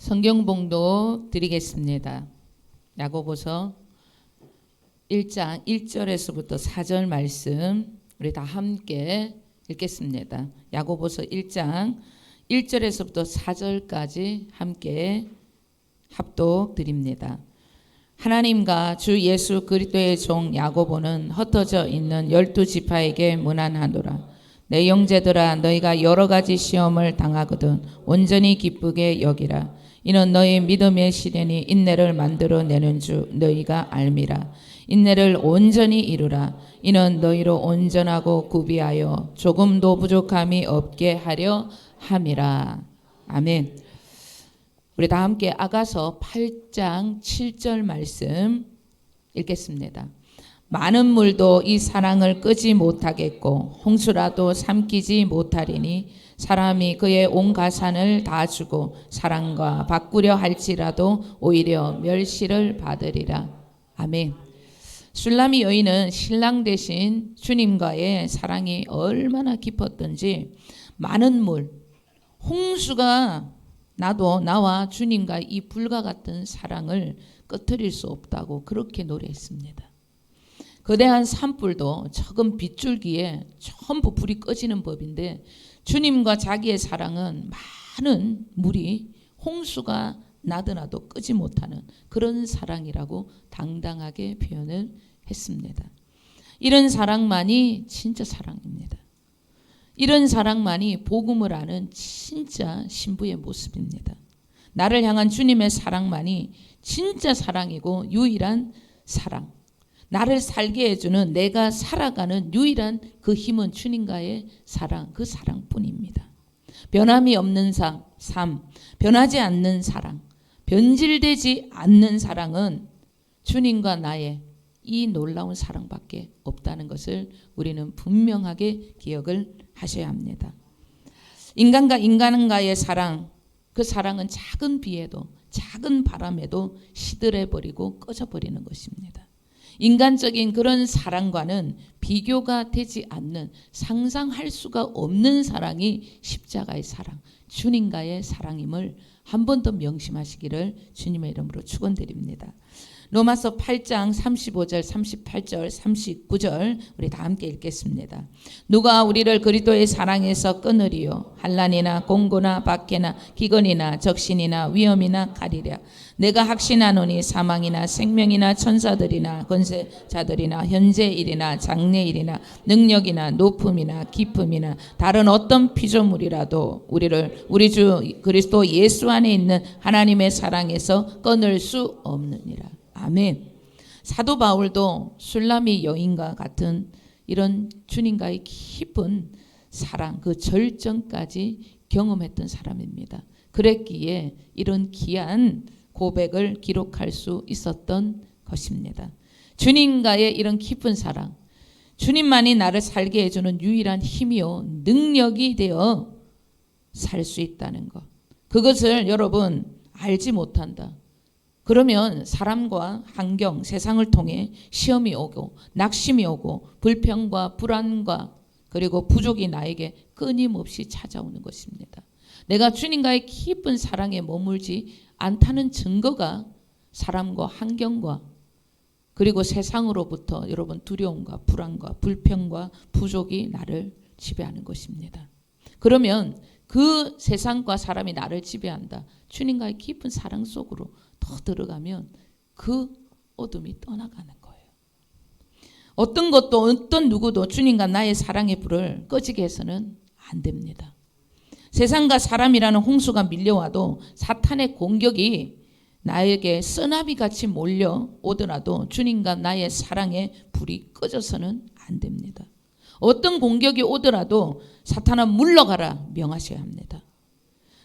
성경봉독 드리겠습니다. 야고보서 1장 1절에서부터 4절 말씀 우리 다 함께 읽겠습니다. 야고보서 1장 1절에서부터 4절까지 함께 합독 드립니다. 하나님과 주 예수 그리스도의 종 야고보는 흩어져 있는 12지파에게 문안하노라. 내 형제들아, 너희가 여러 가지 시험을 당하거든 온전히 기쁘게 여기라. 이는 너희 믿음의 시련이 인내를 만들어내는 줄 너희가 알미라. 인내를 온전히 이루라. 이는 너희로 온전하고 구비하여 조금도 부족함이 없게 하려 함이라. 아멘. 우리 다 함께 아가서 8장 7절 말씀 읽겠습니다. 많은 물도 이 사랑을 끄지 못하겠고 홍수라도 삼키지 못하리니 사람이 그의 온 가산을 다 주고 사랑과 바꾸려 할지라도 오히려 멸시를 받으리라. 아멘. 술라미 여인은 신랑 대신 주님과의 사랑이 얼마나 깊었던지 많은 물, 홍수가 나도 나와 주님과 이 불과 같은 사랑을 꺼트릴 수 없다고 그렇게 노래했습니다. 거대한 산불도 적은 빗줄기에 전부 불이 꺼지는 법인데 주님과 자기의 사랑은 많은 물이 홍수가 나더라도 끄지 못하는 그런 사랑이라고 당당하게 표현을 했습니다. 이런 사랑만이 진짜 사랑입니다. 이런 사랑만이 복음을 아는 진짜 신부의 모습입니다. 나를 향한 주님의 사랑만이 진짜 사랑이고 유일한 사랑. 나를 살게 해주는 내가 살아가는 유일한 그 힘은 주님과의 사랑, 그 사랑뿐입니다. 변함이 없는 삶, 변하지 않는 사랑, 변질되지 않는 사랑은 주님과 나의 이 놀라운 사랑밖에 없다는 것을 우리는 분명하게 기억을 하셔야 합니다. 인간과 인간과의 사랑, 그 사랑은 작은 비에도 작은 바람에도 시들해버리고 꺼져버리는 것입니다. 인간적인 그런 사랑과는 비교가 되지 않는 상상할 수가 없는 사랑이 십자가의 사랑, 주님과의 사랑임을 한 번 더 명심하시기를 주님의 이름으로 축원드립니다. 로마서 8장 35절, 38절, 39절 우리 다 함께 읽겠습니다. 누가 우리를 그리스도의 사랑에서 끊으리요? 환난이나 공고나 박해나 기근이나 적신이나 위험이나 가리랴. 내가 확신하노니 사망이나 생명이나 천사들이나 권세자들이나 현재일이나 장래일이나 능력이나 높음이나 깊음이나 다른 어떤 피조물이라도 우리를 우리 주 그리스도 예수 안에 있는 하나님의 사랑에서 끊을 수 없느니라. 아멘. 사도 바울도 술라미 여인과 같은 이런 주님과의 깊은 사랑, 그 절정까지 경험했던 사람입니다. 그랬기에 이런 귀한 고백을 기록할 수 있었던 것입니다. 주님과의 이런 깊은 사랑, 주님만이 나를 살게 해주는 유일한 힘이요 능력이 되어 살 수 있다는 것, 그것을 여러분 알지 못한다. 그러면 사람과 환경, 세상을 통해 시험이 오고 낙심이 오고 불평과 불안과 그리고 부족이 나에게 끊임없이 찾아오는 것입니다. 내가 주님과의 깊은 사랑에 머물지 않다는 증거가 사람과 환경과 그리고 세상으로부터 여러분 두려움과 불안과 불평과 부족이 나를 지배하는 것입니다. 그러면 그 세상과 사람이 나를 지배한다. 주님과의 깊은 사랑 속으로 더 들어가면 그 어둠이 떠나가는 거예요. 어떤 것도 어떤 누구도 주님과 나의 사랑의 불을 꺼지게 해서는 안 됩니다. 세상과 사람이라는 홍수가 밀려와도 사탄의 공격이 나에게 쓰나미같이 몰려오더라도 주님과 나의 사랑의 불이 꺼져서는 안 됩니다. 어떤 공격이 오더라도 사탄아 물러가라 명하셔야 합니다.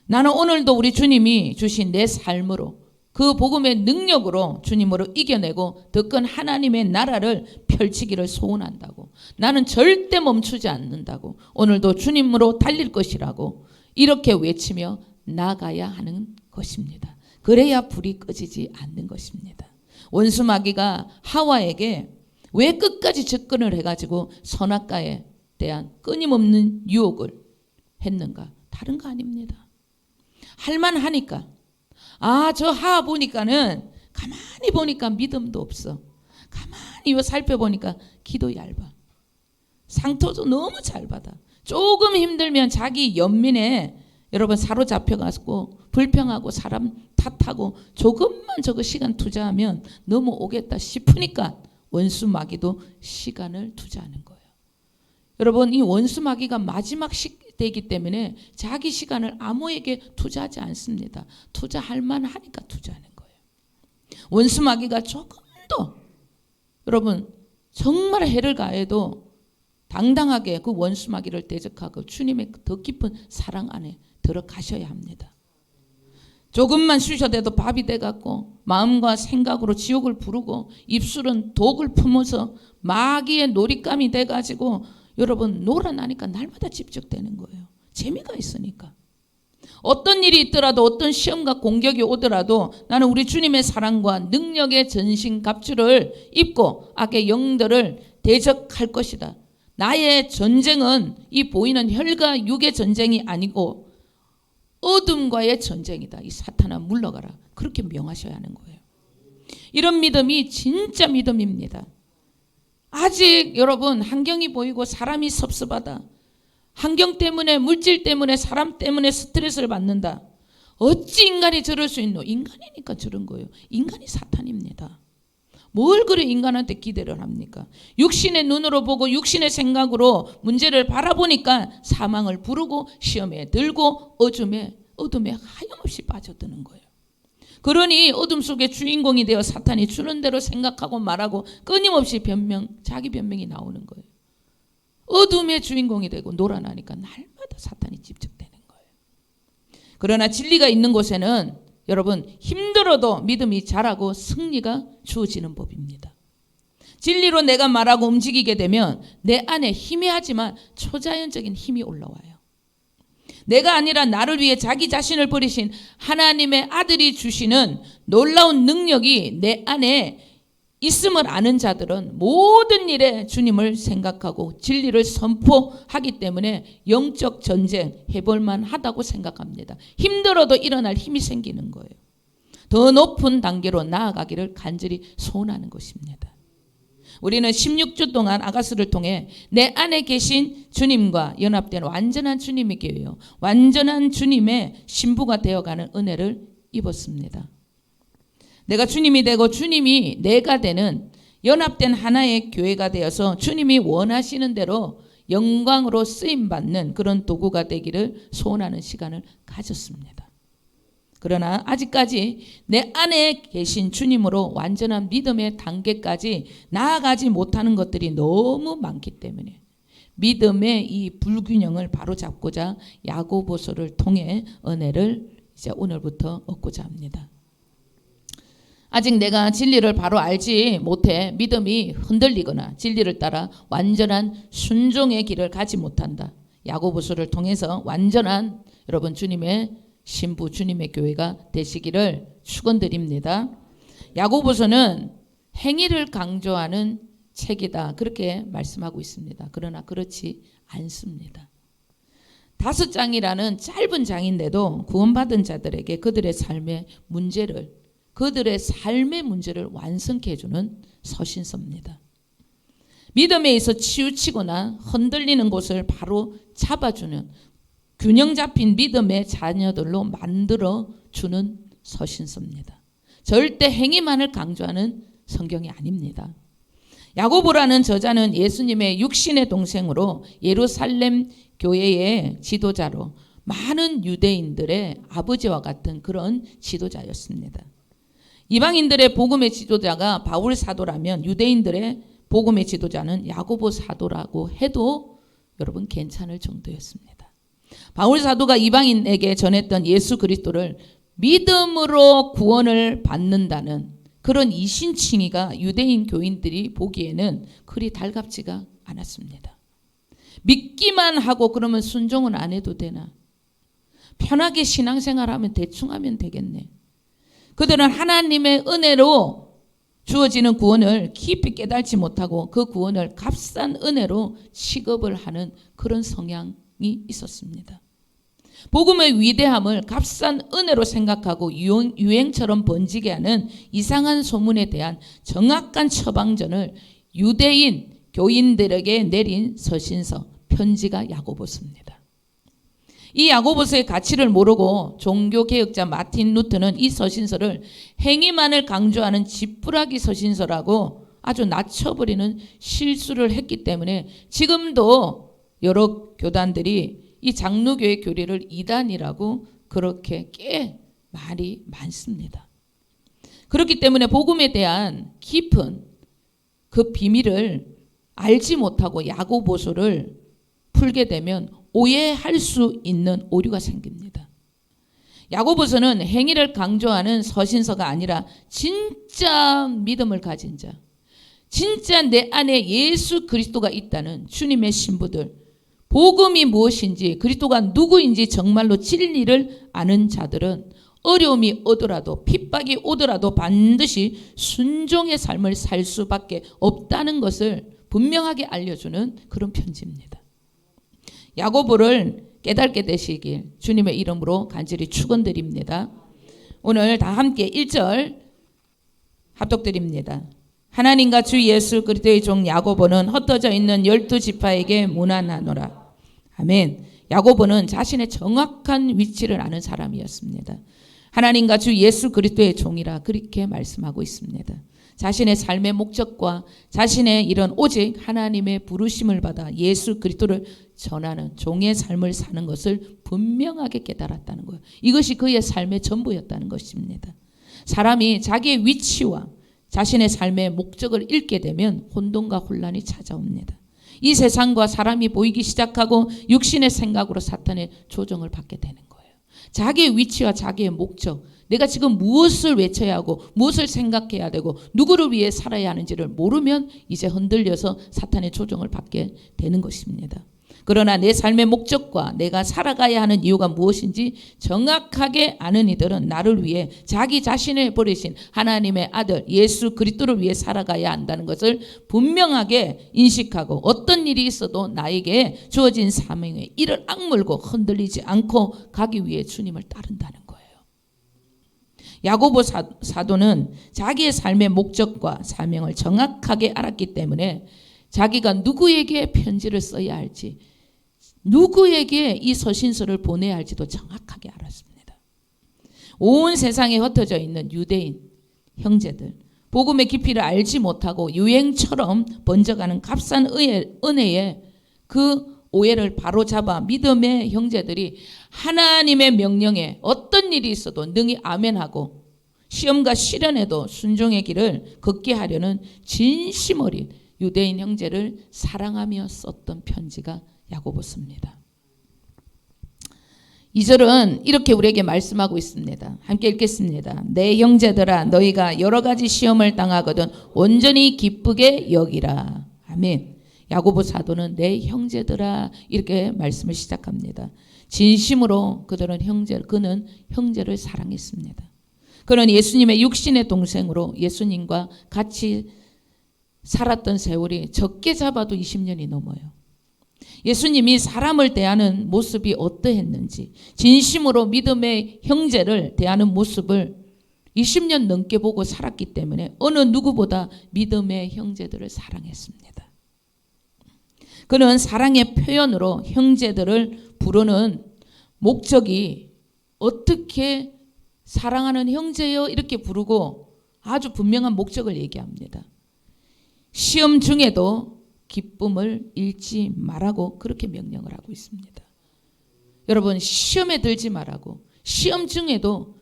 나는 오늘도 우리 주님이 주신 내 삶으로 그 복음의 능력으로 주님으로 이겨내고 더 큰 하나님의 나라를 펼치기를 소원한다고, 나는 절대 멈추지 않는다고, 오늘도 주님으로 달릴 것이라고 이렇게 외치며 나가야 하는 것입니다. 그래야 불이 꺼지지 않는 것입니다. 원수 마귀가 하와에게 왜 끝까지 접근을 해가지고 선악과에 대한 끊임없는 유혹을 했는가? 다른 거 아닙니다. 할만하니까, 저 하하 보니까는 가만히 보니까 믿음도 없어. 가만히 살펴보니까 기도 얇아. 상처도 너무 잘 받아. 조금 힘들면 자기 연민에 여러분 사로잡혀가지고 불평하고 사람 탓하고 조금만 저거 시간 투자하면 넘어오겠다 싶으니까 원수마귀도 시간을 투자하는 거예요. 여러분 이 원수마귀가 마지막 시대이기 때문에 자기 시간을 아무에게 투자하지 않습니다. 투자할 만하니까 투자하는 거예요. 원수마귀가 조금 더 여러분 정말 해를 가해도 당당하게 그 원수마귀를 대적하고 주님의 더 깊은 사랑 안에 들어가셔야 합니다. 조금만 쉬셔도 밥이 돼갖고 마음과 생각으로 지옥을 부르고 입술은 독을 품어서 마귀의 놀잇감이 돼가지고 여러분 놀아나니까 날마다 집적되는 거예요. 재미가 있으니까. 어떤 일이 있더라도 어떤 시험과 공격이 오더라도 나는 우리 주님의 사랑과 능력의 전신갑주를 입고 악의 영들을 대적할 것이다. 나의 전쟁은 이 보이는 혈과 육의 전쟁이 아니고 어둠과의 전쟁이다. 이 사탄아 물러가라. 그렇게 명하셔야 하는 거예요. 이런 믿음이 진짜 믿음입니다. 아직 여러분 환경이 보이고 사람이 섭섭하다. 환경 때문에 물질 때문에 사람 때문에 스트레스를 받는다. 어찌 인간이 저럴 수 있노? 인간이니까 저런 거예요. 인간이 사탄입니다. 뭘 그래 인간한테 기대를 합니까? 육신의 눈으로 보고 육신의 생각으로 문제를 바라보니까 사망을 부르고 시험에 들고 어둠에 하염없이 빠져드는 거예요. 그러니 어둠 속의 주인공이 되어 사탄이 주는 대로 생각하고 말하고 끊임없이 자기 변명이 나오는 거예요. 어둠의 주인공이 되고 놀아나니까 날마다 사탄이 집적되는 거예요. 그러나 진리가 있는 곳에는 여러분 힘들어도 믿음이 자라고 승리가 주어지는 법입니다. 진리로 내가 말하고 움직이게 되면 내 안에 희미하지만 초자연적인 힘이 올라와요. 내가 아니라 나를 위해 자기 자신을 버리신 하나님의 아들이 주시는 놀라운 능력이 내 안에 있음을 아는 자들은 모든 일에 주님을 생각하고 진리를 선포하기 때문에 영적 전쟁 해볼만 하다고 생각합니다. 힘들어도 일어날 힘이 생기는 거예요. 더 높은 단계로 나아가기를 간절히 소원하는 것입니다. 우리는 16주 동안 아가스를 통해 내 안에 계신 주님과 연합된 완전한 주님의 교회요, 완전한 주님의 신부가 되어가는 은혜를 입었습니다. 내가 주님이 되고 주님이 내가 되는 연합된 하나의 교회가 되어서 주님이 원하시는 대로 영광으로 쓰임받는 그런 도구가 되기를 소원하는 시간을 가졌습니다. 그러나 아직까지 내 안에 계신 주님으로 완전한 믿음의 단계까지 나아가지 못하는 것들이 너무 많기 때문에 믿음의 이 불균형을 바로잡고자 야고보서를 통해 은혜를 이제 오늘부터 얻고자 합니다. 아직 내가 진리를 바로 알지 못해 믿음이 흔들리거나 진리를 따라 완전한 순종의 길을 가지 못한다. 야고보서를 통해서 완전한 여러분 주님의 신부 주님의 교회가 되시기를 축원드립니다. 야고보서는 행위를 강조하는 책이다. 그렇게 말씀하고 있습니다. 그러나 그렇지 않습니다. 5장이라는 짧은 장인데도 구원받은 자들에게 그들의 삶의 문제를 완성케 해주는 서신서입니다. 믿음에 있어 치우치거나 흔들리는 곳을 바로 잡아주는 균형 잡힌 믿음의 자녀들로 만들어주는 서신서입니다. 절대 행위만을 강조하는 성경이 아닙니다. 야고보라는 저자는 예수님의 육신의 동생으로 예루살렘 교회의 지도자로 많은 유대인들의 아버지와 같은 그런 지도자였습니다. 이방인들의 복음의 지도자가 바울 사도라면 유대인들의 복음의 지도자는 야고보 사도라고 해도 여러분 괜찮을 정도였습니다. 바울 사도가 이방인에게 전했던 예수 그리스도를 믿음으로 구원을 받는다는 그런 이신칭의가 유대인 교인들이 보기에는 그리 달갑지가 않았습니다. 믿기만 하고 그러면 순종은 안 해도 되나? 편하게 신앙생활하면 대충 하면 되겠네. 그들은 하나님의 은혜로 주어지는 구원을 깊이 깨달지 못하고 그 구원을 값싼 은혜로 취급을 하는 그런 성향이 있었습니다. 복음의 위대함을 값싼 은혜로 생각하고 유행처럼 번지게 하는 이상한 소문에 대한 정확한 처방전을 유대인 교인들에게 내린 서신서, 편지가 야고보서입니다. 이 야고보서의 가치를 모르고 종교개혁자 마틴 루터는 이 서신서를 행위만을 강조하는 지푸라기 서신서라고 아주 낮춰버리는 실수를 했기 때문에 지금도 여러 교단들이 이 장로교의 교리를 이단이라고 그렇게 꽤 말이 많습니다. 그렇기 때문에 복음에 대한 깊은 그 비밀을 알지 못하고 야고보서를 풀게 되면 오해할 수 있는 오류가 생깁니다. 야고보서는 행위를 강조하는 서신서가 아니라 진짜 믿음을 가진 자, 진짜 내 안에 예수 그리스도가 있다는 주님의 신부들, 복음이 무엇인지 그리스도가 누구인지 정말로 진리를 아는 자들은 어려움이 오더라도 핍박이 오더라도 반드시 순종의 삶을 살 수밖에 없다는 것을 분명하게 알려주는 그런 편지입니다. 야고보를 깨닫게 되시길 주님의 이름으로 간절히 축원드립니다. 오늘 다 함께 1절 합독드립니다. 하나님과 주 예수 그리스도의 종 야고보는 흩어져 있는 12지파에게 문안하노라. 아멘. 야고보는 자신의 정확한 위치를 아는 사람이었습니다. 하나님과 주 예수 그리스도의 종이라 그렇게 말씀하고 있습니다. 자신의 삶의 목적과 자신의 이런 오직 하나님의 부르심을 받아 예수 그리스도를 전하는 종의 삶을 사는 것을 분명하게 깨달았다는 거예요. 이것이 그의 삶의 전부였다는 것입니다. 사람이 자기의 위치와 자신의 삶의 목적을 잃게 되면 혼돈과 혼란이 찾아옵니다. 이 세상과 사람이 보이기 시작하고 육신의 생각으로 사탄의 조종을 받게 되는 거예요. 자기의 위치와 자기의 목적, 내가 지금 무엇을 외쳐야 하고 무엇을 생각해야 되고 누구를 위해 살아야 하는지를 모르면 이제 흔들려서 사탄의 조종을 받게 되는 것입니다. 그러나 내 삶의 목적과 내가 살아가야 하는 이유가 무엇인지 정확하게 아는 이들은 나를 위해 자기 자신을 버리신 하나님의 아들 예수 그리스도를 위해 살아가야 한다는 것을 분명하게 인식하고 어떤 일이 있어도 나에게 주어진 사명에 이를 악물고 흔들리지 않고 가기 위해 주님을 따른다는 거예요. 야고보 사도는 자기의 삶의 목적과 사명을 정확하게 알았기 때문에 자기가 누구에게 편지를 써야 할지, 누구에게 이 서신서를 보내야 할지도 정확하게 알았습니다. 온 세상에 흩어져 있는 유대인 형제들, 복음의 깊이를 알지 못하고 유행처럼 번져가는 값싼 은혜에 그 오해를 바로잡아 믿음의 형제들이 하나님의 명령에 어떤 일이 있어도 능히 아멘하고 시험과 시련에도 순종의 길을 걷게 하려는 진심 어린 유대인 형제를 사랑하며 썼던 편지가 야고보서입니다. 2절은 이렇게 우리에게 말씀하고 있습니다. 함께 읽겠습니다. 내 형제들아 너희가 여러 가지 시험을 당하거든 온전히 기쁘게 여기라. 아멘. 야고보 사도는 내 형제들아 이렇게 말씀을 시작합니다. 진심으로 그는 형제를 사랑했습니다. 그는 예수님의 육신의 동생으로 예수님과 같이 살았던 세월이 적게 잡아도 20년이 넘어요. 예수님이 사람을 대하는 모습이 어떠했는지 진심으로 믿음의 형제를 대하는 모습을 20년 넘게 보고 살았기 때문에 어느 누구보다 믿음의 형제들을 사랑했습니다. 그는 사랑의 표현으로 형제들을 부르는 목적이 어떻게 사랑하는 형제여 이렇게 부르고 아주 분명한 목적을 얘기합니다. 시험 중에도 기쁨을 잃지 말라고 그렇게 명령을 하고 있습니다. 여러분 시험에 들지 말라고 시험 중에도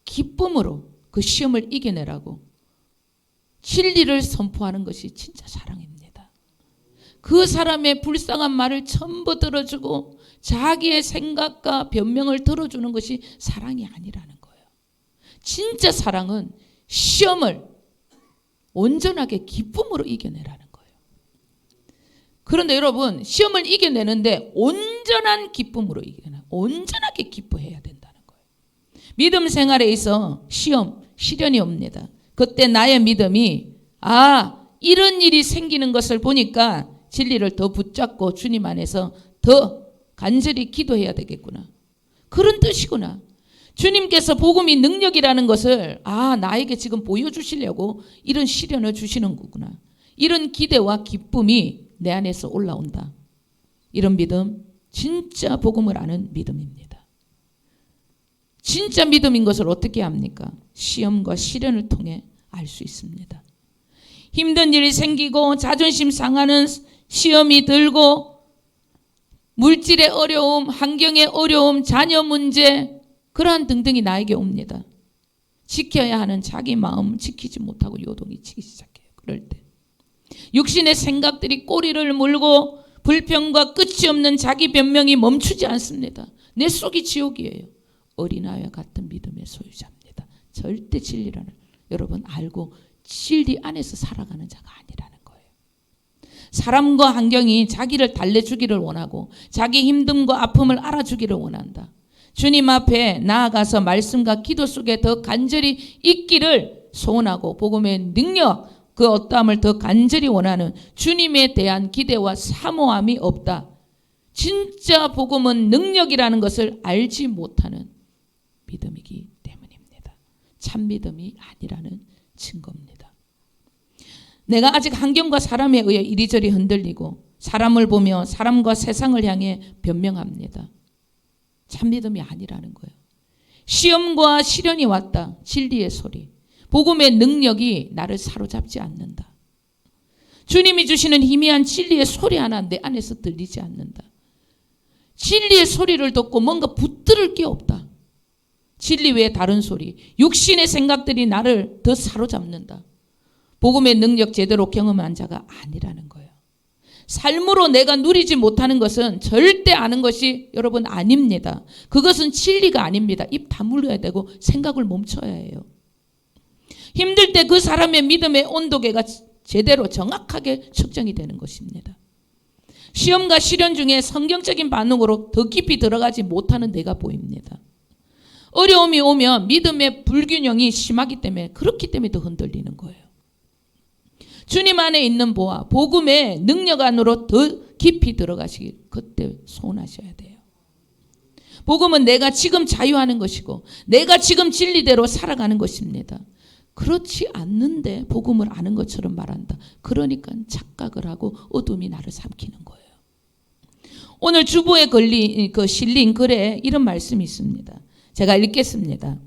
기쁨으로 그 시험을 이겨내라고 진리를 선포하는 것이 진짜 사랑입니다. 그 사람의 불쌍한 말을 전부 들어주고 자기의 생각과 변명을 들어주는 것이 사랑이 아니라는 거예요. 진짜 사랑은 시험을 온전하게 기쁨으로 이겨내라는 거예요. 그런데 여러분 시험을 이겨내는데 온전한 기쁨으로 온전하게 기뻐해야 된다는 거예요. 믿음 생활에 있어 시험, 시련이 옵니다. 그때 나의 믿음이 이런 일이 생기는 것을 보니까 진리를 더 붙잡고 주님 안에서 더 간절히 기도해야 되겠구나. 그런 뜻이구나. 주님께서 복음이 능력이라는 것을 나에게 지금 보여주시려고 이런 시련을 주시는 거구나. 이런 기대와 기쁨이 내 안에서 올라온다. 이런 믿음, 진짜 복음을 아는 믿음입니다. 진짜 믿음인 것을 어떻게 압니까? 시험과 시련을 통해 알 수 있습니다. 힘든 일이 생기고 자존심 상하는 시험이 들고 물질의 어려움, 환경의 어려움, 자녀 문제, 그러한 등등이 나에게 옵니다. 지켜야 하는 자기 마음 지키지 못하고 요동이 치기 시작해요. 그럴 때 육신의 생각들이 꼬리를 물고 불평과 끝이 없는 자기 변명이 멈추지 않습니다. 내 속이 지옥이에요. 어린아이와 같은 믿음의 소유자입니다. 절대 진리라는 여러분 알고 진리 안에서 살아가는 자가 아니라는 거예요. 사람과 환경이 자기를 달래주기를 원하고 자기 힘듦과 아픔을 알아주기를 원한다. 주님 앞에 나아가서 말씀과 기도 속에 더 간절히 있기를 소원하고 복음의 능력, 그 어떠함을 더 간절히 원하는 주님에 대한 기대와 사모함이 없다. 진짜 복음은 능력이라는 것을 알지 못하는 믿음이기 때문입니다. 참 믿음이 아니라는 증거입니다. 내가 아직 환경과 사람에 의해 이리저리 흔들리고 사람을 보며 사람과 세상을 향해 변명합니다. 참 믿음이 아니라는 거예요. 시험과 시련이 왔다. 진리의 소리. 복음의 능력이 나를 사로잡지 않는다. 주님이 주시는 희미한 진리의 소리 하나 내 안에서 들리지 않는다. 진리의 소리를 듣고 뭔가 붙들을 게 없다. 진리 외에 다른 소리, 육신의 생각들이 나를 더 사로잡는다. 복음의 능력 제대로 경험한 자가 아니라는 거예요. 삶으로 내가 누리지 못하는 것은 절대 아는 것이 여러분 아닙니다. 그것은 진리가 아닙니다. 입 다물어야 되고 생각을 멈춰야 해요. 힘들 때 그 사람의 믿음의 온도계가 제대로 정확하게 측정이 되는 것입니다. 시험과 시련 중에 성경적인 반응으로 더 깊이 들어가지 못하는 내가 보입니다. 어려움이 오면 믿음의 불균형이 심하기 때문에 그렇기 때문에 더 흔들리는 거예요. 주님 안에 있는 보아 복음의 능력 안으로 더 깊이 들어가시길 그때 소원하셔야 돼요. 복음은 내가 지금 자유하는 것이고 내가 지금 진리대로 살아가는 것입니다. 그렇지 않는데 복음을 아는 것처럼 말한다. 그러니까 착각을 하고 어둠이 나를 삼키는 거예요. 오늘 주보에 실린 글에 이런 말씀이 있습니다. 제가 읽겠습니다.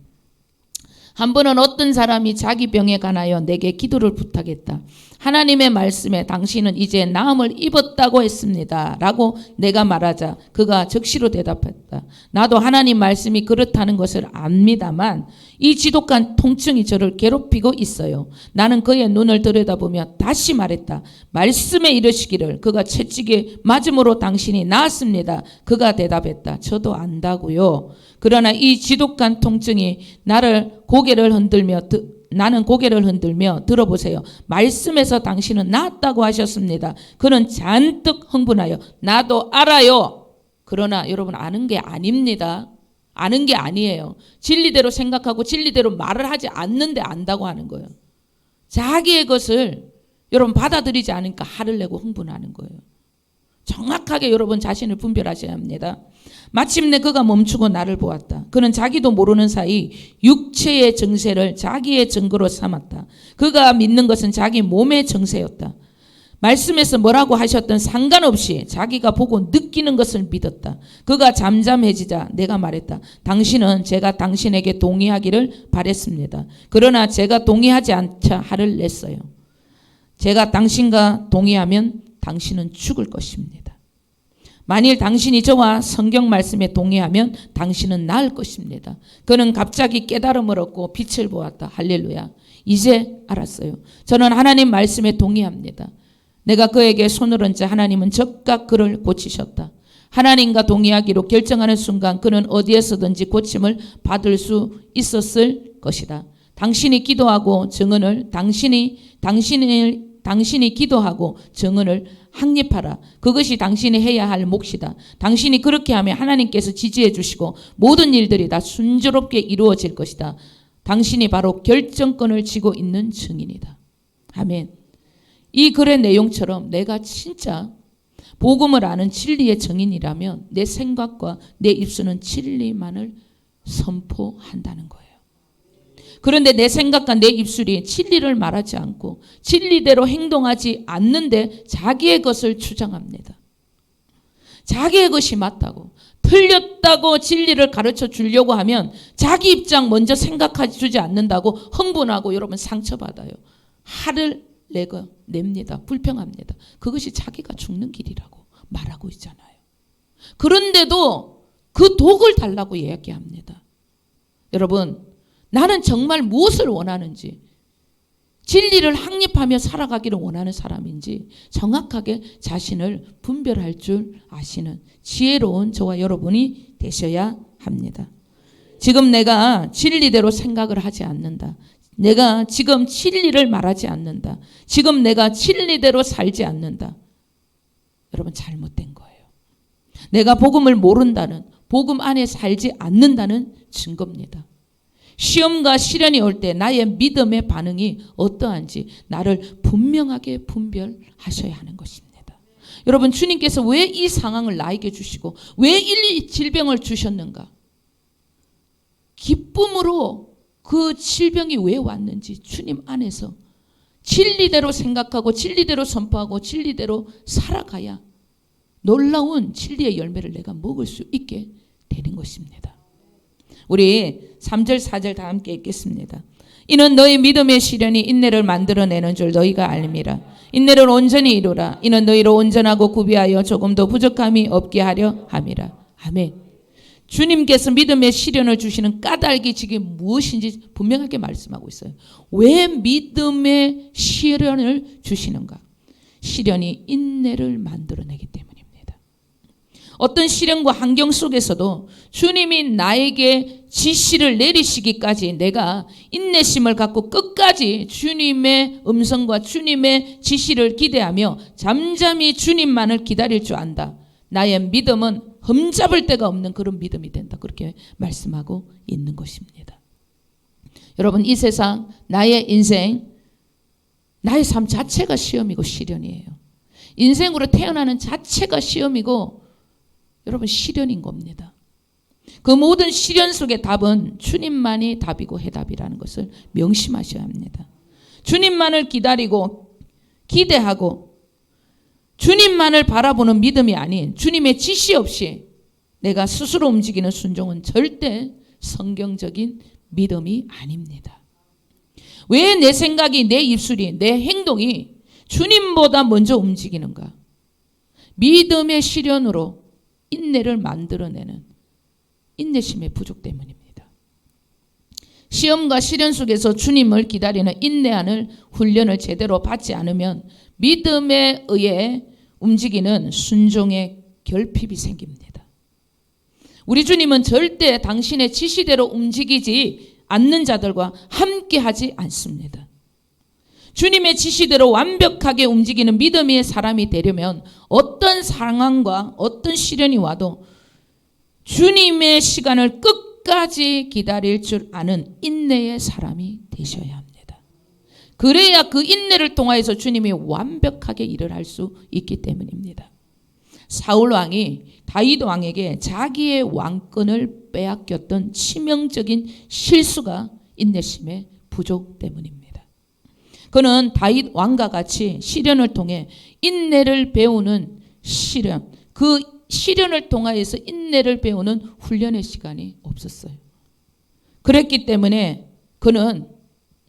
한 번은 어떤 사람이 자기 병에 관하여 내게 기도를 부탁했다. 하나님의 말씀에 당신은 이제 나음을 입었다고 했습니다. 라고 내가 말하자 그가 즉시로 대답했다. 나도 하나님 말씀이 그렇다는 것을 압니다만 이 지독한 통증이 저를 괴롭히고 있어요. 나는 그의 눈을 들여다보며 다시 말했다. 말씀에 이르시기를 그가 채찍에 맞음으로 당신이 나았습니다. 그가 대답했다. 저도 안다고요. 그러나 이 지독한 통증이 나는 고개를 흔들며 들어보세요. 말씀에서 당신은 나았다고 하셨습니다. 그는 잔뜩 흥분하여 나도 알아요. 그러나 여러분 아는 게 아닙니다. 아는 게 아니에요. 진리대로 생각하고 진리대로 말을 하지 않는데 안다고 하는 거예요. 자기의 것을 여러분 받아들이지 않으니까 화를 내고 흥분하는 거예요. 정확하게 여러분 자신을 분별하셔야 합니다. 마침내 그가 멈추고 나를 보았다. 그는 자기도 모르는 사이 육체의 정세를 자기의 증거로 삼았다. 그가 믿는 것은 자기 몸의 정세였다. 말씀에서 뭐라고 하셨든 상관없이 자기가 보고 느끼는 것을 믿었다. 그가 잠잠해지자 내가 말했다. 당신은 제가 당신에게 동의하기를 바랬습니다. 그러나 제가 동의하지 않자 화를 냈어요. 제가 당신과 동의하면 당신은 죽을 것입니다. 만일 당신이 저와 성경 말씀에 동의하면 당신은 나을 것입니다. 그는 갑자기 깨달음을 얻고 빛을 보았다. 할렐루야. 이제 알았어요. 저는 하나님 말씀에 동의합니다. 내가 그에게 손을 얹자 하나님은 즉각 그를 고치셨다. 하나님과 동의하기로 결정하는 순간 그는 어디에서든지 고침을 받을 수 있었을 것이다. 당신이 기도하고 증언을 당신이 기도하고 증언을 확립하라. 그것이 당신이 해야 할 몫이다. 당신이 그렇게 하면 하나님께서 지지해 주시고 모든 일들이 다 순조롭게 이루어질 것이다. 당신이 바로 결정권을 쥐고 있는 증인이다. 아멘. 이 글의 내용처럼 내가 진짜 복음을 아는 진리의 증인이라면 내 생각과 내 입술은 진리만을 선포한다는 거예요. 그런데 내 생각과 내 입술이 진리를 말하지 않고 진리대로 행동하지 않는데 자기의 것을 주장합니다. 자기의 것이 맞다고, 틀렸다고 진리를 가르쳐 주려고 하면 자기 입장 먼저 생각해 주지 않는다고 흥분하고 여러분 상처받아요. 화를 냅니다. 불평합니다. 그것이 자기가 죽는 길이라고 말하고 있잖아요. 그런데도 그 독을 달라고 이야기합니다. 여러분, 나는 정말 무엇을 원하는지, 진리를 확립하며 살아가기를 원하는 사람인지 정확하게 자신을 분별할 줄 아시는 지혜로운 저와 여러분이 되셔야 합니다. 지금 내가 진리대로 생각을 하지 않는다. 내가 지금 진리를 말하지 않는다. 지금 내가 진리대로 살지 않는다. 여러분, 잘못된 거예요. 내가 복음을 모른다는, 복음 안에 살지 않는다는 증거입니다. 시험과 시련이 올 때 나의 믿음의 반응이 어떠한지 나를 분명하게 분별하셔야 하는 것입니다. 여러분, 주님께서 왜 이 상황을 나에게 주시고 왜 이 질병을 주셨는가? 기쁨으로 그 질병이 왜 왔는지 주님 안에서 진리대로 생각하고 진리대로 선포하고 진리대로 살아가야 놀라운 진리의 열매를 내가 먹을 수 있게 되는 것입니다. 우리 3절 4절 다 함께 읽겠습니다. 이는 너희 믿음의 시련이 인내를 만들어내는 줄 너희가 알미라. 인내를 온전히 이루라. 이는 너희로 온전하고 구비하여 조금도 부족함이 없게 하려 함이라. 아멘. 주님께서 믿음의 시련을 주시는 까닭이 지금 무엇인지 분명하게 말씀하고 있어요. 왜 믿음의 시련을 주시는가? 시련이 인내를 만들어내기 때문입니다. 어떤 시련과 환경 속에서도 주님이 나에게 지시를 내리시기까지 내가 인내심을 갖고 끝까지 주님의 음성과 주님의 지시를 기대하며 잠잠히 주님만을 기다릴 줄 안다. 나의 믿음은 흠잡을 데가 없는 그런 믿음이 된다. 그렇게 말씀하고 있는 것입니다. 여러분, 이 세상, 나의 인생, 나의 삶 자체가 시험이고 시련이에요. 인생으로 태어나는 자체가 시험이고 여러분, 시련인 겁니다. 그 모든 시련 속의 답은 주님만이 답이고 해답이라는 것을 명심하셔야 합니다. 주님만을 기다리고 기대하고 주님만을 바라보는 믿음이 아닌 주님의 지시 없이 내가 스스로 움직이는 순종은 절대 성경적인 믿음이 아닙니다. 왜 내 생각이, 내 입술이, 내 행동이 주님보다 먼저 움직이는가? 믿음의 시련으로 인내를 만들어내는 인내심의 부족 때문입니다. 시험과 시련 속에서 주님을 기다리는 인내하는 훈련을 제대로 받지 않으면 믿음에 의해 움직이는 순종의 결핍이 생깁니다. 우리 주님은 절대 당신의 지시대로 움직이지 않는 자들과 함께하지 않습니다. 주님의 지시대로 완벽하게 움직이는 믿음의 사람이 되려면 어떤 상황과 어떤 시련이 와도 주님의 시간을 끝까지 기다릴 줄 아는 인내의 사람이 되셔야 합니다. 그래야 그 인내를 통하여서 주님이 완벽하게 일을 할 수 있기 때문입니다. 사울 왕이 다윗 왕에게 자기의 왕권을 빼앗겼던 치명적인 실수가 인내심의 부족 때문입니다. 그는 다윗 왕과 같이 시련을 통해 인내를 배우는 시련, 그 시련을 통하여서 인내를 배우는 훈련의 시간이 없었어요. 그랬기 때문에 그는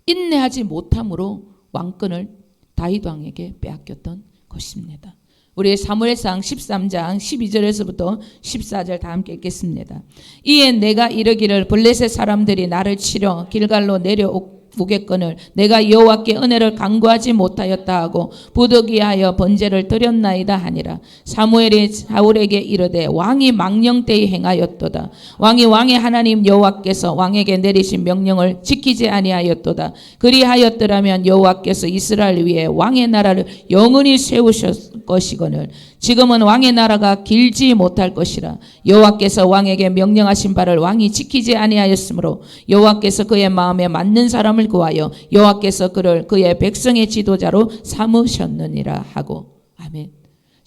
인내하지 못함으로 왕권을 다윗 왕에게 빼앗겼던 것입니다. 우리 사무엘상 13장 12절에서부터 14절 다 함께 읽겠습니다. 이에 내가 이르기를 블레셋 사람들이 나를 치려 길갈로 내려오겠거늘 내가 여호와께 은혜를 간구하지 못하였다 하고 부득이하여 번제를 드렸나이다 하니라. 사무엘이 사울에게 이르되 왕이 망령되이 행하였도다. 왕이 왕의 하나님 여호와께서 왕에게 내리신 명령을 지키지 아니하였도다. 그리하였더라면 여호와께서 이스라엘 위에 왕의 나라를 영원히 세우셨 것이거늘 지금은 왕의 나라가 길지 못할 것이라. 여호와께서 왕에게 명령하신 바를 왕이 지키지 아니하였으므로 여호와께서 그의 마음에 맞는 사람을 구하여 여호와께서 그를 그의 백성의 지도자로 삼으셨느니라 하고. 아멘.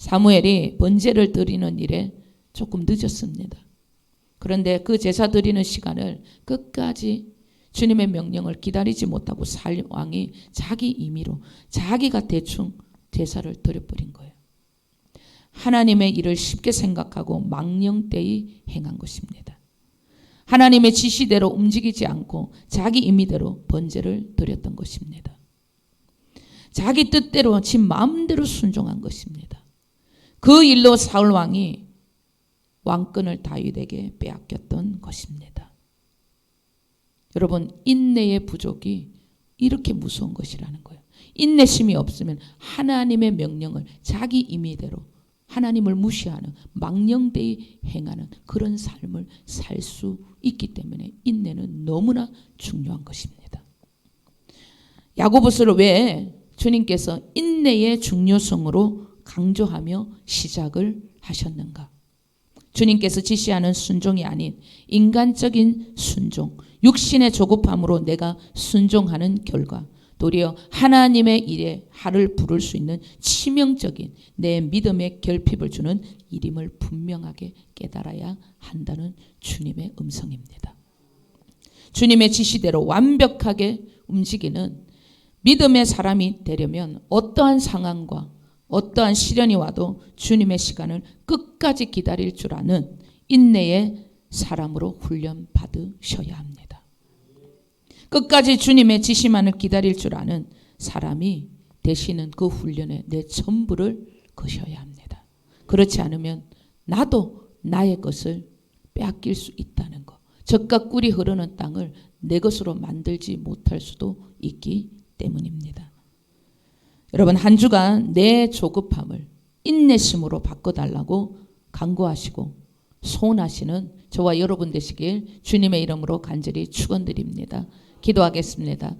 사무엘이 번제를 드리는 일에 조금 늦었습니다. 그런데 그 제사 드리는 시간을 끝까지 주님의 명령을 기다리지 못하고 사울 왕이 자기 임의로 자기가 대충 제사를 드려버린 거예요. 하나님의 일을 쉽게 생각하고 망령되이 행한 것입니다. 하나님의 지시대로 움직이지 않고 자기 임의대로 번제를 드렸던 것입니다. 자기 뜻대로 지 마음대로 순종한 것입니다. 그 일로 사울 왕이 왕권을 다윗에게 빼앗겼던 것입니다. 여러분, 인내의 부족이 이렇게 무서운 것이라는 거예요. 인내심이 없으면 하나님의 명령을 자기 임의대로 하나님을 무시하는 망령되이 행하는 그런 삶을 살 수 있기 때문에 인내는 너무나 중요한 것입니다. 야고보서를 왜 주님께서 인내의 중요성으로 강조하며 시작을 하셨는가? 주님께서 지시하는 순종이 아닌 인간적인 순종, 육신의 조급함으로 내가 순종하는 결과 도리어 하나님의 일에 할을 부를 수 있는 치명적인 내 믿음에 결핍을 주는 일임을 분명하게 깨달아야 한다는 주님의 음성입니다. 주님의 지시대로 완벽하게 움직이는 믿음의 사람이 되려면 어떠한 상황과 어떠한 시련이 와도 주님의 시간을 끝까지 기다릴 줄 아는 인내의 사람으로 훈련 받으셔야 합니다. 끝까지 주님의 지시만을 기다릴 줄 아는 사람이 되시는 그 훈련에 내 전부를 거셔야 합니다. 그렇지 않으면 나도 나의 것을 빼앗길 수 있다는 것. 젖과 꿀이 흐르는 땅을 내 것으로 만들지 못할 수도 있기 때문입니다. 여러분, 한 주간 내 조급함을 인내심으로 바꿔달라고 간구하시고 소원하시는 저와 여러분 되시길 주님의 이름으로 간절히 축원드립니다. 기도하겠습니다.